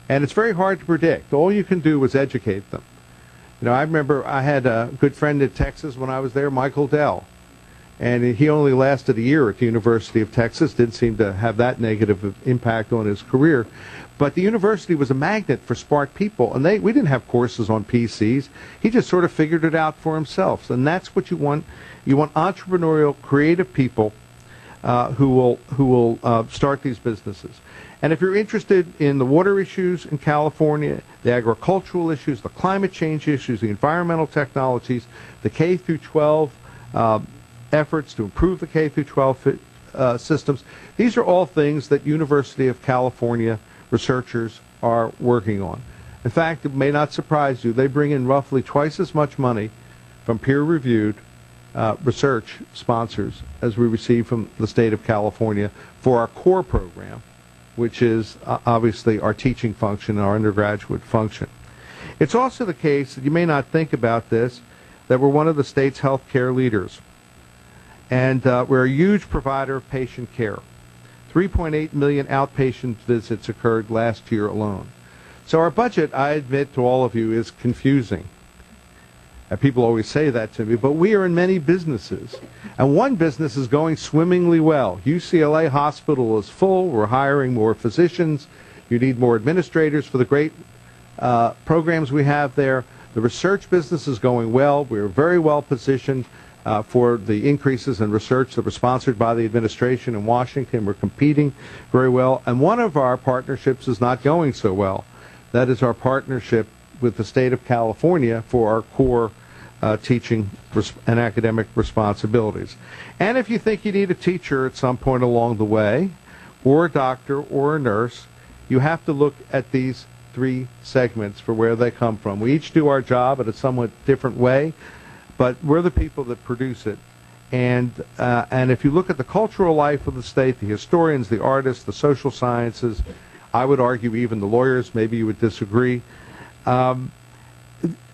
And it's very hard to predict. All you can do is educate them. You know, I remember I had a good friend in Texas when I was there, Michael Dell. And he only lasted a year at the University of Texas, didn't seem to have that negative impact on his career. But the university was a magnet for smart people, and we didn't have courses on PCs. He just sort of figured it out for himself. And that's what you want. You want entrepreneurial, creative people who will start these businesses. And if you're interested in the water issues in California, the agricultural issues, the climate change issues, the environmental technologies, the K through 12 efforts to improve the K through 12 systems, these are all things that University of California researchers are working on. In fact, it may not surprise you, they bring in roughly twice as much money from peer-reviewed research sponsors as we receive from the state of California for our core program, which is obviously our teaching function and our undergraduate function. It's also the case that you may not think about this, that we're one of the state's health care leaders. And we're a huge provider of patient care. 3.8 million outpatient visits occurred last year alone. So our budget, I admit to all of you, is confusing. And people always say that to me, but we are in many businesses. And one business is going swimmingly well. UCLA Hospital is full. We're hiring more physicians. You need more administrators for the great programs we have there. The research business is going well. We're very well positioned for the increases in research that were sponsored by the administration in Washington. We're competing very well. And one of our partnerships is not going so well. That is our partnership with the state of California for our core teaching and academic responsibilities. And if you think you need a teacher at some point along the way, or a doctor or a nurse, you have to look at these three segments for where they come from. We each do our job in a somewhat different way, but we're the people that produce it. And if you look at the cultural life of the state, the historians, the artists, the social sciences, I would argue even the lawyers, maybe you would disagree,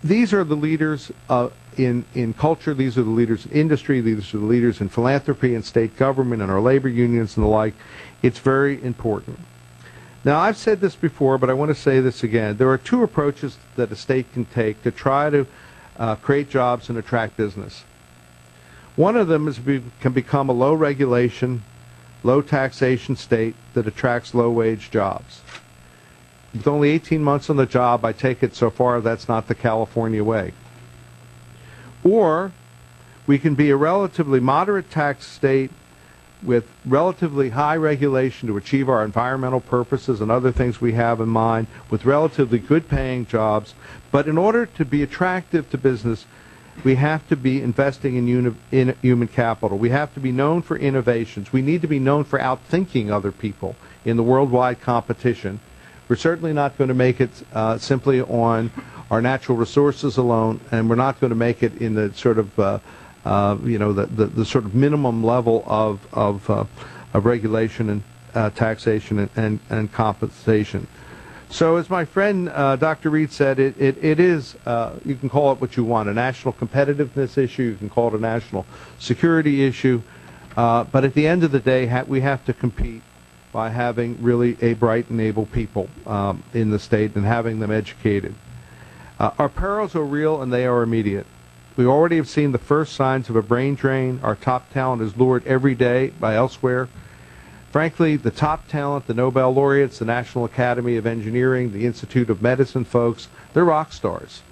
these are the leaders in culture, these are the leaders in industry, these are the leaders in philanthropy and state government and our labor unions and the like. It's very important. Now, I've said this before, but I want to say this again. There are two approaches that a state can take to try to create jobs and attract business. One of them is can become a low regulation, low taxation state that attracts low wage jobs. With only 18 months on the job, I take it so far that's not the California way. Or we can be a relatively moderate tax state with relatively high regulation to achieve our environmental purposes and other things we have in mind, with relatively good paying jobs. But in order to be attractive to business, we have to be investing in human capital. We have to be known for innovations. We need to be known for outthinking other people in the worldwide competition. We're certainly not going to make it simply on our natural resources alone, and we're not going to make it in the sort of the sort of minimum level of regulation and taxation and compensation. So as my friend Dr. Reed said, it is, you can call it what you want, a national competitiveness issue, you can call it a national security issue, but at the end of the day, we have to compete by having really a bright and able people in the state and having them educated. Our perils are real and they are immediate. We already have seen the first signs of a brain drain. Our top talent is lured every day by elsewhere. Frankly, the top talent, the Nobel laureates, the National Academy of Engineering, the Institute of Medicine folks, they're rock stars.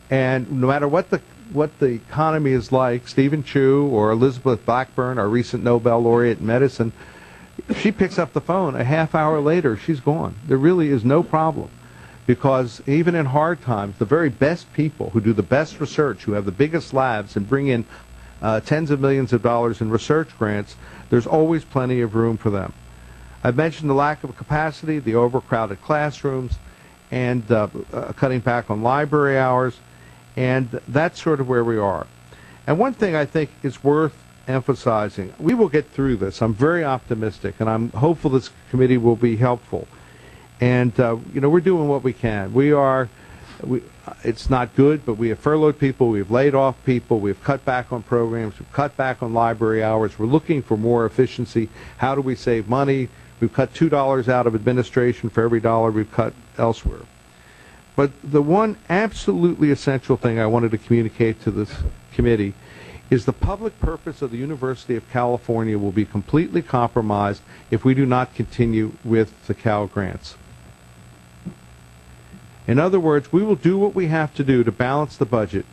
And no matter what the economy is like, Stephen Chu or Elizabeth Blackburn, our recent Nobel laureate in medicine, she picks up the phone a half hour later, she's gone. There really is no problem. Because even in hard times, the very best people who do the best research, who have the biggest labs and bring in tens of millions of dollars in research grants, there's always plenty of room for them. I've mentioned the lack of capacity, the overcrowded classrooms, and cutting back on library hours, and that's sort of where we are. And one thing I think is worth emphasizing, we will get through this. I'm very optimistic, and I'm hopeful this committee will be helpful. And, we're doing what we can. It's not good, but we have furloughed people, we've laid off people, we've cut back on programs, we've cut back on library hours. We're looking for more efficiency. How do we save money? We've cut $2 out of administration for every dollar we've cut elsewhere. But the one absolutely essential thing I wanted to communicate to this committee is the public purpose of the University of California will be completely compromised if we do not continue with the Cal grants. In other words, we will do what we have to do to balance the budget,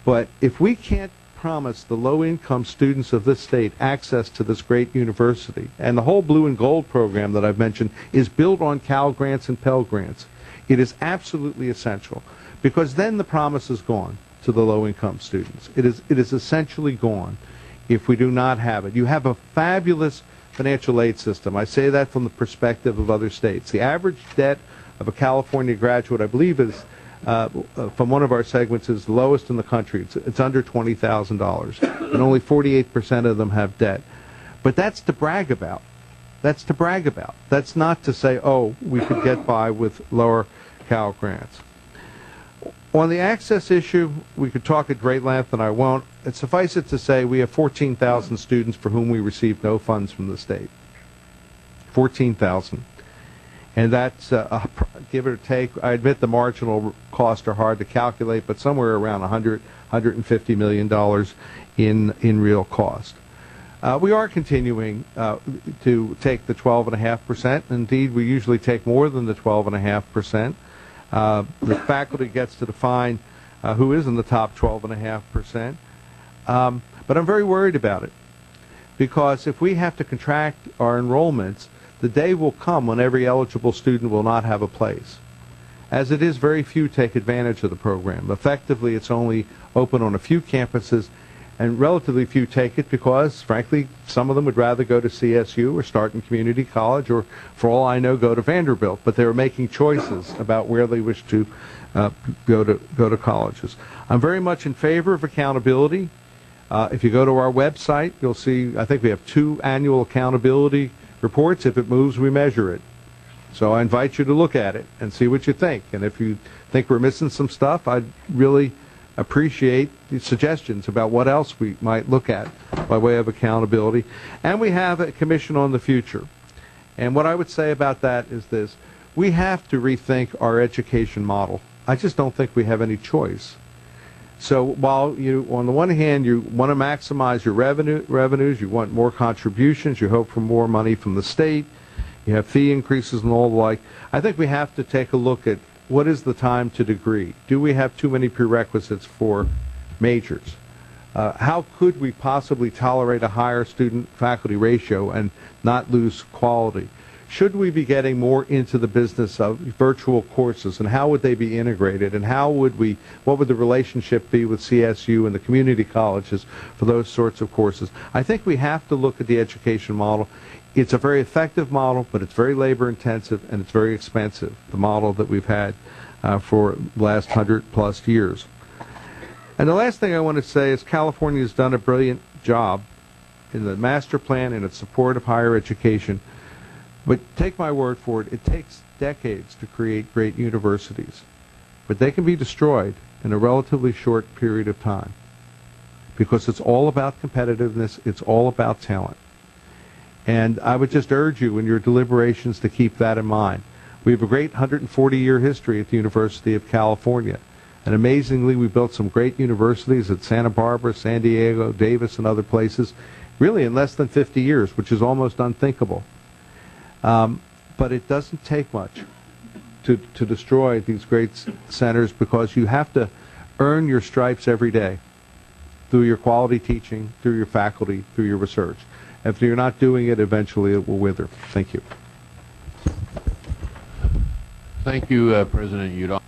but if we can't promise the low-income students of this state access to this great university, and the whole Blue and Gold program that I've mentioned is built on Cal grants and Pell grants, it is absolutely essential, because then the promise is gone to the low-income students. It is essentially gone if we do not have it. You have a fabulous financial aid system. I say that from the perspective of other states. The average debt of a California graduate, I believe, is from one of our segments, is the lowest in the country. It's under $20,000, and only 48% of them have debt. But that's to brag about. That's to brag about. That's not to say, oh, we could get by with lower Cal grants. On the access issue, we could talk at great length, and I won't. Suffice it to say, we have 14,000 students for whom we receive no funds from the state. 14,000. And that's, give it or take, I admit the marginal costs are hard to calculate, but somewhere around $150 million in real cost. We are continuing to take the 12.5%. Indeed, we usually take more than the 12.5%. The faculty gets to define who is in the top 12.5%. But I'm very worried about it, because if we have to contract our enrollments, the day will come when every eligible student will not have a place. As it is, very few take advantage of the program. Effectively, it's only open on a few campuses, and relatively few take it because, frankly, some of them would rather go to CSU or start in community college, or, for all I know, go to Vanderbilt. But they're making choices about where they wish to go to colleges. I'm very much in favor of accountability. If you go to our website, you'll see, I think we have 2 annual accountability reports. If it moves, we measure it. So I invite you to look at it and see what you think. And if you think we're missing some stuff, I'd really appreciate the suggestions about what else we might look at by way of accountability. And we have a commission on the future. And what I would say about that is this: we have to rethink our education model. I just don't think we have any choice. So while you, on the one hand, you want to maximize your revenues, you want more contributions, you hope for more money from the state, you have fee increases and all the like, I think we have to take a look at what is the time to degree. Do we have too many prerequisites for majors? How could we possibly tolerate a higher student-faculty ratio and not lose quality? Should we be getting more into the business of virtual courses, and how would they be integrated, and what would the relationship be with CSU and the community colleges for those sorts of courses? I think we have to look at the education model. It's a very effective model, but it's very labor intensive and it's very expensive, the model that we've had for the last 100+ years. And the last thing I want to say is California has done a brilliant job in the master plan and its support of higher education. But take my word for it, it takes decades to create great universities. But they can be destroyed in a relatively short period of time, because it's all about competitiveness, it's all about talent. And I would just urge you in your deliberations to keep that in mind. We have a great 140-year history at the University of California. And amazingly, we built some great universities at Santa Barbara, San Diego, Davis, and other places, really in less than 50 years, which is almost unthinkable. But it doesn't take much to destroy these great centers, because you have to earn your stripes every day through your quality teaching, through your faculty, through your research. If you're not doing it, eventually it will wither. Thank you. Thank you, President Yudof.